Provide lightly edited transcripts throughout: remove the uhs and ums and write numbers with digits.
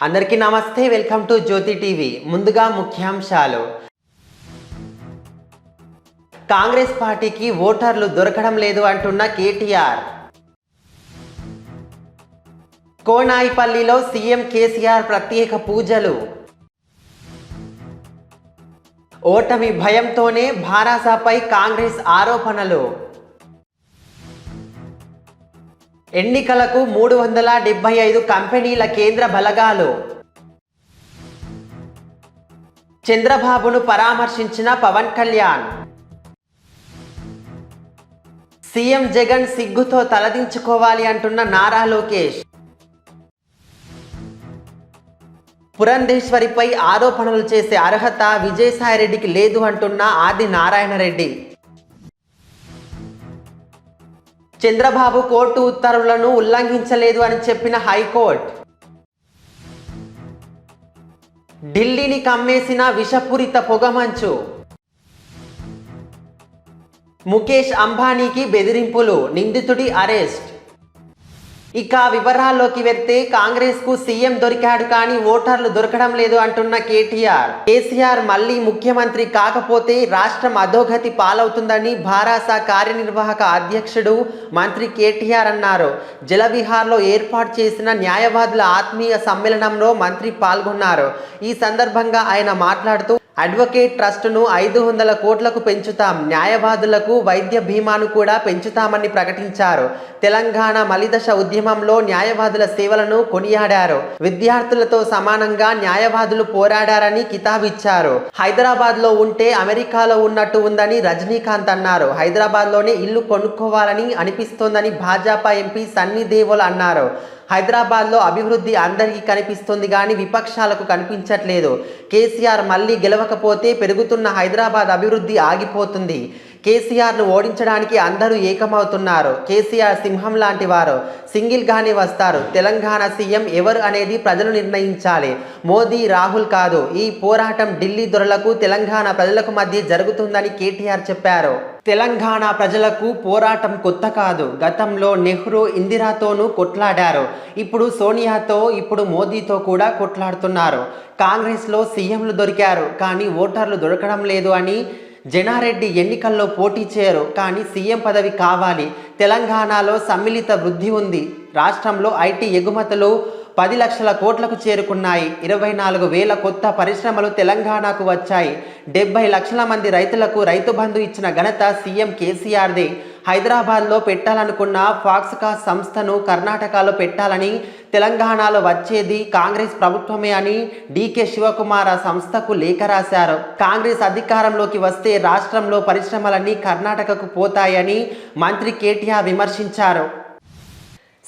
అందరికీ నమస్తే, welcome to Jyothi TV. ముందుగా ముఖ్యాంశాలు. కాంగ్రెస్ పార్టీకి ఓటర్లు దొరకడం లేదు అంటున్న కేటీఆర్. కోనాయిపల్లిలో సీఎం కేసీఆర్ ప్రత్యేక పూజలు. ఓటమి భయంతోనే భారాసపై కాంగ్రెస్ ఆరోపణలు. ఎన్నికలకు 375 కంపెనీల కేంద్ర బలగాలు. చంద్రబాబును పరామర్శించిన పవన్ కళ్యాణ్. సీఎం జగన్ సిగ్గుతో తలదించుకోవాలి అంటున్న నారా లోకేష్. పురంధేశ్వరిపై ఆరోపణలు చేసే అర్హత విజయసాయిరెడ్డికి లేదు అంటున్న ఆది నారాయణ రెడ్డి. చంద్రబాబు కోర్టు ఉత్తర్వులను ఉల్లంఘించలేదు అని చెప్పిన హైకోర్టు. ఢిల్లీని కమ్మేసిన విషపూరిత పొగమంచు. ముఖేష్ అంబానీకి బెదిరింపులు, నిందితుడి అరెస్ట్. ఇక వివరాల్లోకి వెళ్తే కాంగ్రెస్కు సీఎం దొరికాడు కానీ ఓటర్లు దొరకడం లేదు అంటున్న కేటీఆర్. కేసీఆర్ మళ్లీ ముఖ్యమంత్రి కాకపోతే రాష్ట్రం అధోగతి పాలవుతుందని భారాస కార్యనిర్వాహక అధ్యక్షుడు మంత్రి కేటీఆర్ అన్నారు. జలవిహార్లో ఏర్పాటు చేసిన న్యాయవాదుల ఆత్మీయ సమ్మేళనంలో మంత్రి పాల్గొన్నారు. ఈ సందర్భంగా ఆయన మాట్లాడుతూ అడ్వకేట్ ట్రస్టును 500 కోట్లకు పెంచుతాం, న్యాయవాదులకు వైద్య బీమాను కూడా పెంచుతామని ప్రకటించారు. తెలంగాణ మలిదశ ఉద్యమంలో న్యాయవాదుల సేవలను కొనియాడారు. విద్యార్థులతో సమానంగా న్యాయవాదులు పోరాడారని కితాబిచ్చారు. హైదరాబాద్లో ఉంటే అమెరికాలో ఉన్నట్టు ఉందని రజనీకాంత్ అన్నారు. హైదరాబాద్లోనే ఇల్లు కొనుక్కోవాలని అనిపిస్తోందని భాజపా ఎంపీ సన్నీ దేవోల్ అన్నారు. హైదరాబాద్లో అభివృద్ధి అందరికీ కనిపిస్తుంది కానీ విపక్షాలకు కనిపించట్లేదు. కేసీఆర్ మళ్ళీ గెలవకపోతే పెరుగుతున్న హైదరాబాద్ అభివృద్ధి ఆగిపోతుంది. కేసీఆర్ను ఓడించడానికి అందరూ ఏకమవుతున్నారు. కేసీఆర్ సింహం లాంటి వారు, సింగిల్గానే వస్తారు. తెలంగాణ సీఎం ఎవరు అనేది ప్రజలు నిర్ణయించాలి, మోదీ రాహుల్ కాదు. ఈ పోరాటం ఢిల్లీ దొరలకు తెలంగాణ ప్రజలకు మధ్య జరుగుతుందని కేటీఆర్ చెప్పారు. తెలంగాణ ప్రజలకు పోరాటం కొత్త కాదు. గతంలో నెహ్రూ ఇందిరాతోనూ కొట్లాడారు. ఇప్పుడు సోనియాతో, ఇప్పుడు మోదీతో కూడా కొట్లాడుతున్నారు. కాంగ్రెస్లో సీఎంలు దొరికారు కానీ ఓటర్లు దొరకడం లేదు అని జనారెడ్డి ఎన్నికల్లో పోటీ చేయరు కానీ సీఎం పదవి కావాలి. తెలంగాణలో సమ్మిళిత వృద్ధి ఉంది. రాష్ట్రంలో ఐటీ ఎగుమతులు 10 లక్షల కోట్లకు చేరుకున్నాయి. 24,000 కొత్త పరిశ్రమలు తెలంగాణకు వచ్చాయి. 70 లక్షల మంది రైతులకు రైతు బంధు ఇచ్చిన ఘనత సీఎం కేసీఆర్దే. హైదరాబాద్లో పెట్టాలనుకున్న ఫాక్స్కాన్ సంస్థను కర్ణాటకలో పెట్టాలని, తెలంగాణలో వచ్చేది కాంగ్రెస్ ప్రభుత్వమే అని డీకే శివకుమార్ ఆ సంస్థకు లేఖ రాశారు. కాంగ్రెస్ అధికారంలోకి వస్తే రాష్ట్రంలో పరిశ్రమలన్నీ కర్ణాటకకు పోతాయని మంత్రి కేటీఆర్ విమర్శించారు.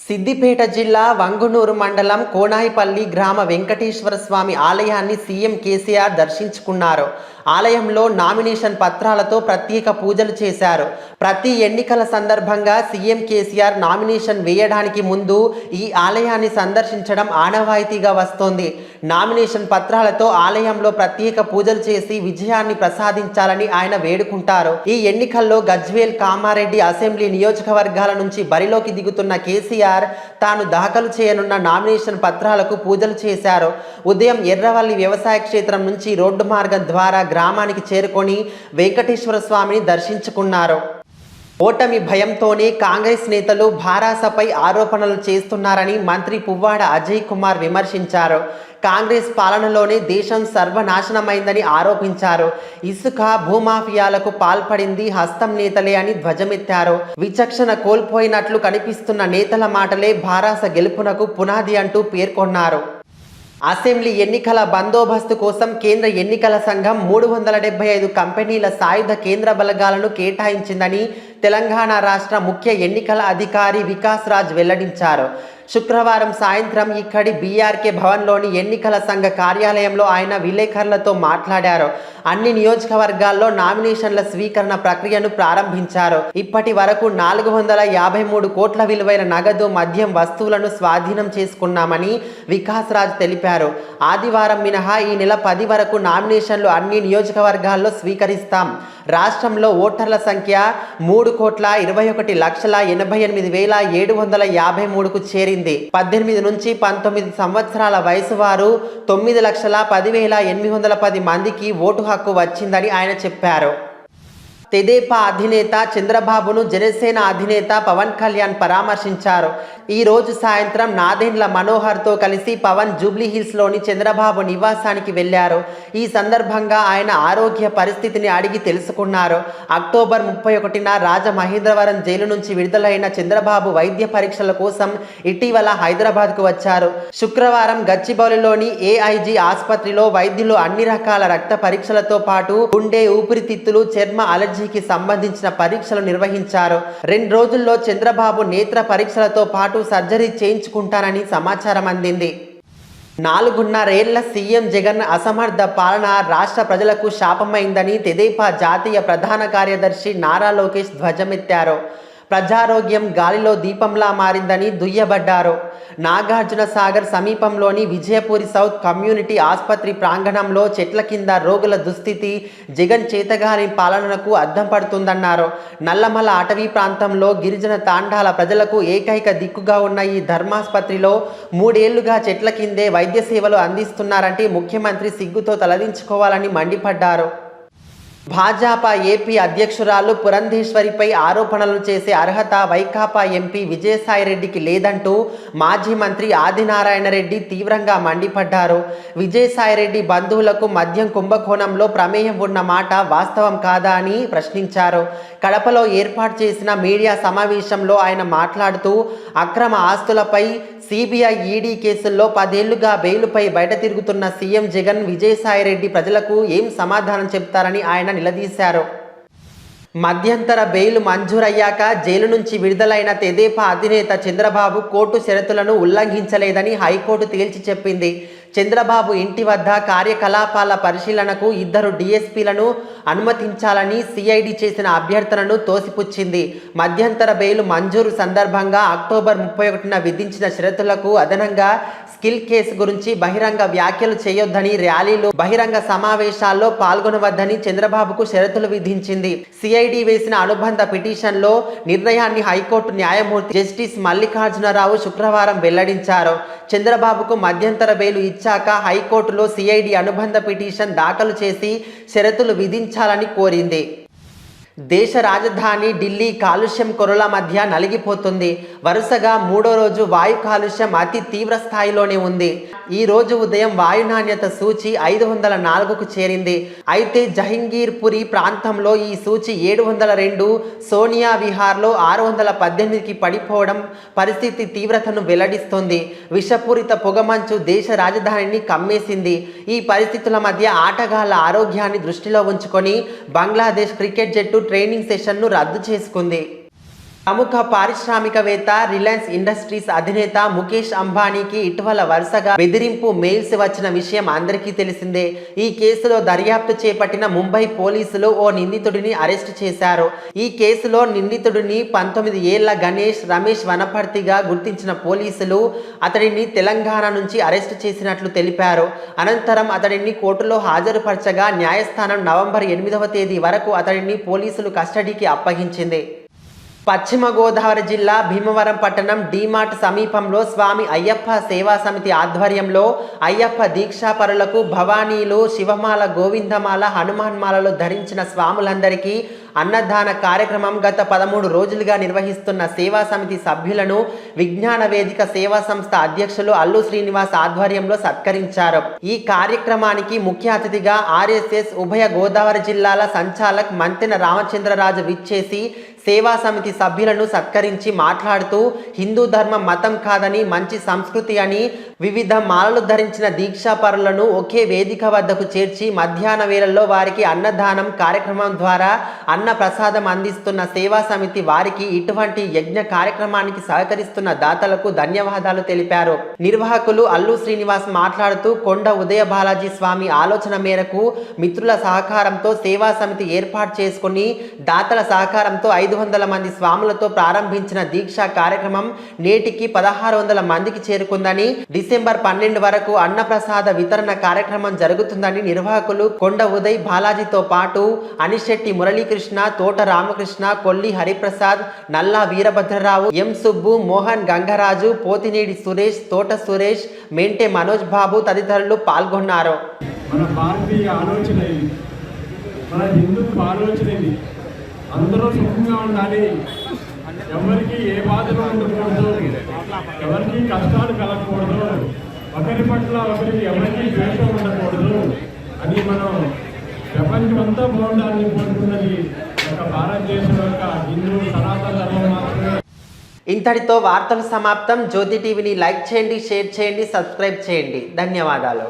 సిద్దిపేట జిల్లా వంగునూరు మండలం కోనాయిపల్లి గ్రామ వెంకటేశ్వర స్వామి ఆలయాన్ని సీఎం కేసీఆర్ దర్శించుకున్నారు. ఆలయంలో నామినేషన్ పత్రాలతో ప్రత్యేక పూజలు చేశారు. ప్రతి ఎన్నికల సందర్భంగా సీఎం కేసీఆర్ నామినేషన్ వేయడానికి ముందు ఈ ఆలయాన్ని సందర్శించడం ఆనవాయితీగా వస్తోంది. నామినేషన్ పత్రాలతో ఆలయంలో ప్రత్యేక పూజలు చేసి విజయాన్ని ప్రసాదించాలని ఆయన వేడుకుంటారు. ఈ ఎన్నికల్లో గజ్వేల్, కామారెడ్డి అసెంబ్లీ నియోజకవర్గాల నుంచి బరిలోకి దిగుతున్న కేసీఆర్ తాను దాఖలు చేయనున్న నామినేషన్ పత్రాలకు పూజలు చేశారు. ఉదయం ఎర్రవల్లి వ్యవసాయ క్షేత్రం నుంచి రోడ్డు మార్గం ద్వారా గ్రామానికి చేరుకొని వెంకటేశ్వర స్వామిని దర్శించుకున్నారు. ఓటమి భయంతోనే కాంగ్రెస్ నేతలు భారాసపై ఆరోపణలు చేస్తున్నారని మంత్రి పువ్వాడ అజయ్ కుమార్ విమర్శించారు. కాంగ్రెస్ పాలనలోనే దేశం సర్వనాశనమైందని ఆరోపించారు. ఇసుక భూమాఫియాలకు పాల్పడింది హస్తం నేతలే అని ధ్వజమెత్తారు. విచక్షణ కోల్పోయినట్లు కనిపిస్తున్న నేతల మాటలే భారాస గెలుపునకు పునాది అంటూ పేర్కొన్నారు. అసెంబ్లీ ఎన్నికల బందోబస్తు కోసం కేంద్ర ఎన్నికల సంఘం 375 కంపెనీల సాయుధ కేంద్ర బలగాలను కేటాయించిందని తెలంగాణ రాష్ట్ర ముఖ్య ఎన్నికల అధికారి వికాస్ రాజ్ వెల్లడించారు. శుక్రవారం సాయంత్రం ఇక్కడి బీఆర్కే భవన్లోని ఎన్నికల సంఘ కార్యాలయంలో ఆయన విలేకరులతో మాట్లాడారు. అన్ని నియోజకవర్గాల్లో నామినేషన్ల స్వీకరణ ప్రక్రియను ప్రారంభించారు. ఇప్పటి వరకు 453 కోట్ల విలువైన నగదు, మద్యం వస్తువులను స్వాధీనం చేసుకున్నామని వికాస్ రాజ్ తెలిపారు. ఆదివారం మినహా ఈ నెల 10 వరకు నామినేషన్లు అన్ని నియోజకవర్గాల్లో స్వీకరిస్తాం. రాష్ట్రంలో ఓటర్ల సంఖ్య 3,21,88,753కు చేరింది. తేలింది. 18 నుంచి 19 సంవత్సరాల వయసు వారు 9,10,810 మందికి ఓటు హక్కు వచ్చిందని ఆయన చెప్పారు. తెదేపా అధినేత చంద్రబాబును జనసేన అధినేత పవన్ కళ్యాణ్ పరామర్శించారు. ఈ రోజు సాయంత్రం నాదెండ్ల మనోహర్తో కలిసి పవన్ జూబ్లీ హిల్స్లోని చంద్రబాబు నివాసానికి వెళ్లారు. ఈ సందర్భంగా ఆయన ఆరోగ్య పరిస్థితిని అడిగి తెలుసుకున్నారు. అక్టోబర్ 31న రాజమహేంద్రవరం జైలు నుంచి విడుదలైన చంద్రబాబు వైద్య పరీక్షల కోసం ఇటీవల హైదరాబాద్కు వచ్చారు. శుక్రవారం గచ్చిబౌలిలోని ఏఐజీ ఆసుపత్రిలో వైద్యులు అన్ని రకాల రక్త పరీక్షలతో పాటు గుండె, ఊపిరితిత్తులు, చర్మ అలర్జీకి సంబంధించిన పరీక్షలు నిర్వహించారు. 2 రోజుల్లో చంద్రబాబు నేత్ర పరీక్షలతో పాటు సర్జరీ చేయించుకుంటానని సమాచారం అందింది. 4.5 ఏళ్ల సీఎం జగన్ అసమర్థ పాలన రాష్ట్ర ప్రజలకు శాపమైందని తెదేపా జాతీయ ప్రధాన కార్యదర్శి నారా లోకేష్ ధ్వజమెత్తారు. ప్రజారోగ్యం గాలిలో దీపంలా మారిందని దుయ్యబడ్డారు. నాగార్జున సాగర్ సమీపంలోని విజయపూరి సౌత్ కమ్యూనిటీ ఆసుపత్రి ప్రాంగణంలో చెట్ల కింద రోగుల దుస్థితి జగన్ చేతగాని పాలనకు అద్దం పడుతుందన్నారు. నల్లమల అటవీ ప్రాంతంలో గిరిజన తాండాల ప్రజలకు ఏకైక దిక్కుగా ఉన్న ఈ ధర్మాసుపత్రిలో 3 ఏళ్లుగా చెట్ల కిందే వైద్య సేవలు అందిస్తున్నారంటే ముఖ్యమంత్రి సిగ్గుతో తలదించుకోవాలని మండిపడ్డారు. భాజపా ఏపీ అధ్యక్షురాలు పురంధేశ్వరిపై ఆరోపణలు చేసే అర్హత వైకాపా ఎంపీ విజయసాయిరెడ్డికి లేదంటూ మాజీ మంత్రి ఆదినారాయణ రెడ్డి తీవ్రంగా మండిపడ్డారు. విజయసాయిరెడ్డి బంధువులకు మద్యం కుంభకోణంలో ప్రమేయం ఉన్న మాట వాస్తవం కాదా అని ప్రశ్నించారు. కడపలో ఏర్పాటు చేసిన మీడియా సమావేశంలో ఆయన మాట్లాడుతూ అక్రమ ఆస్తులపై సిబిఐ, ఈడీ కేసుల్లో 10 ఏళ్లుగా బెయిలుపై బయట తిరుగుతున్న సీఎం జగన్, విజయసాయిరెడ్డి ప్రజలకు ఏం సమాధానం చెప్తారని ఆయన నిలదీశారు. మధ్యంతర బెయిల్ మంజూరయ్యాక జైలు నుంచి విడుదలైన తెదేపా అధినేత చంద్రబాబు కోర్టు షరతులను ఉల్లంఘించలేదని హైకోర్టు తేల్చి చెప్పింది. చంద్రబాబు ఇంటి వద్ద కార్యకలాపాల పరిశీలనకు 2 డీఎస్పీలను అనుమతించాలని సిఐడి చేసిన అభ్యర్థనను తోసిపుచ్చింది. మధ్యంతర బెయిల్ మంజూరు సందర్భంగా అక్టోబర్ 31న విధించిన షరతులకు అదనంగా స్కిల్ కేసు గురించి బహిరంగ వ్యాఖ్యలు చేయొద్దని, ర్యాలీలు, బహిరంగ సమావేశాల్లో పాల్గొనవద్దని చంద్రబాబుకు షరతులు విధించింది. సిఐడి వేసిన అనుబంధ పిటిషన్లో నిర్ణయాన్ని హైకోర్టు న్యాయమూర్తి జస్టిస్ మల్లికార్జునరావు శుక్రవారం వెల్లడించారు. చంద్రబాబుకు మధ్యంతర బెయిల్ ఇచ్చాక హైకోర్టులో సిఐడి అనుబంధ పిటిషన్ దాఖలు చేసి షరతులు విధించాలని కోరింది. దేశ రాజధాని ఢిల్లీ కాలుష్యం కొరల మధ్య నలిగిపోతుంది. వరుసగా 3వ రోజు వాయు కాలుష్యం అతి తీవ్ర స్థాయిలోనే ఉంది. ఈ రోజు ఉదయం వాయు నాణ్యత సూచి 504కు చేరింది. అయితే జహంగీర్పురి ప్రాంతంలో ఈ సూచి 702, సోనియా విహార్లో 618కి పడిపోవడం పరిస్థితి తీవ్రతను వెల్లడిస్తోంది. విషపూరిత పొగమంచు దేశ రాజధానిని కమ్మేసింది. ఈ పరిస్థితుల మధ్య ఆటగాళ్ల ఆరోగ్యాన్ని దృష్టిలో ఉంచుకొని బంగ్లాదేశ్ క్రికెట్ జట్టు ట్రైనింగ్ సెషన్ను రద్దు చేసుకుంది. ప్రముఖ పారిశ్రామికవేత్త రిలయన్స్ ఇండస్ట్రీస్ అధినేత ముఖేష్ అంబానీకి ఇటీవల వరుసగా బెదిరింపు మెయిల్స్ వచ్చిన విషయం అందరికీ తెలిసిందే. ఈ కేసులో దర్యాప్తు చేపట్టిన ముంబై పోలీసులు ఓ నిందితుడిని అరెస్ట్ చేశారు. ఈ కేసులో నిందితుడిని 19 ఏళ్ల గణేష్ రమేష్ వనపర్తిగా గుర్తించిన పోలీసులు అతడిని తెలంగాణ నుంచి అరెస్ట్ చేసినట్లు తెలిపారు. అనంతరం అతడిని కోర్టులో హాజరుపరచగా న్యాయస్థానం నవంబర్ 8వ తేదీ వరకు అతడిని పోలీసులు కస్టడీకి అప్పగించింది. పశ్చిమ గోదావరి జిల్లా భీమవరం పట్టణం డీమార్ట్ సమీపంలో స్వామి అయ్యప్ప సేవా సమితి ఆధ్వర్యంలో అయ్యప్ప దీక్షాపరులకు భవానీలు, శివమాల, గోవిందమాల, హనుమాన్మాలలు ధరించిన స్వాములందరికీ అన్నదాన కార్యక్రమం గత 13 రోజులుగా నిర్వహిస్తున్న సేవా సమితి సభ్యులను విజ్ఞాన వేదిక సేవా సంస్థ అధ్యక్షులు అల్లు శ్రీనివాస్ ఆధ్వర్యంలో సత్కరించారు. ఈ కార్యక్రమానికి ముఖ్య అతిథిగా ఆర్ఎస్ఎస్ ఉభయ గోదావరి జిల్లాల సంచాలక్ మంతెన రామచంద్రరాజు విచ్చేసి సేవా సమితి సభ్యులను సత్కరించి మాట్లాడుతూ హిందూ ధర్మం మతం కాదని, మంచి సంస్కృతి అని, వివిధ మాలలు ధరించిన దీక్షాపరులను ఒకే వేదిక వద్దకు చేర్చి మధ్యాహ్న వేళల్లో వారికి అన్నదానం కార్యక్రమం ద్వారా అన్న ప్రసాదం అందిస్తున్న సేవా సమితి వారికి ఇటువంటి యజ్ఞ కార్యక్రమానికి సహకరిస్తున్న దాతలకు ధన్యవాదాలు తెలిపారు. నిర్వాహకులు అల్లు శ్రీనివాస్ మాట్లాడుతూ కొండ ఉదయ బాలాజీ స్వామి ఆలోచన మేరకు మిత్రుల సహకారంతో సేవా సమితి ఏర్పాటు చేసుకుని దాతల సహకారంతో 5 500 మంది స్వాములతో ప్రారంభించిన దీక్ష కార్యక్రమం నేటికి 1600 మందికి చేరుకుందని, డిసెంబర్ 12 వరకు అన్నప్రసాద వితరణ కార్యక్రమం జరుగుతుందని నిర్వాహకులు కొండ ఉదయ్ బాలాజీతో పాటు అనిశెట్టి మురళీకృష్ణ, తోట రామకృష్ణ, కొల్లి హరిప్రసాద్, నల్లా వీరభద్రరావు, ఎం సుబ్బు, మోహన్ గంగరాజు, పోతినేడి సురేష్, తోట సురేష్, మెంటే మనోజ్ బాబు తదితరులు పాల్గొన్నారు. మన భారతీయ ఆలోచన ఇది, మన హిందుత్వ ఆలోచన ఇది. అందరూ సుఖంగా ఉండాలి, ఎవరికి ఏ బాధలు ఉండకూడదు, ఎవరికి కష్టాలు కలగకూడదు, ఒకరి పట్ల ఒకరికి ఎవరికి ద్వేషం ఉండకూడదు అని మనం ప్రపంచం అంతా బాగుండాలని కోరుకున్నది ఒక భారతదేశం యొక్క హిందూ సనాతన ధర్మం మాత్రమే. ఇంతటితో వార్తలు సమాప్తం. జ్యోతి టీవీని లైక్ చేయండి, షేర్ చేయండి, సబ్స్క్రైబ్ చేయండి. ధన్యవాదాలు.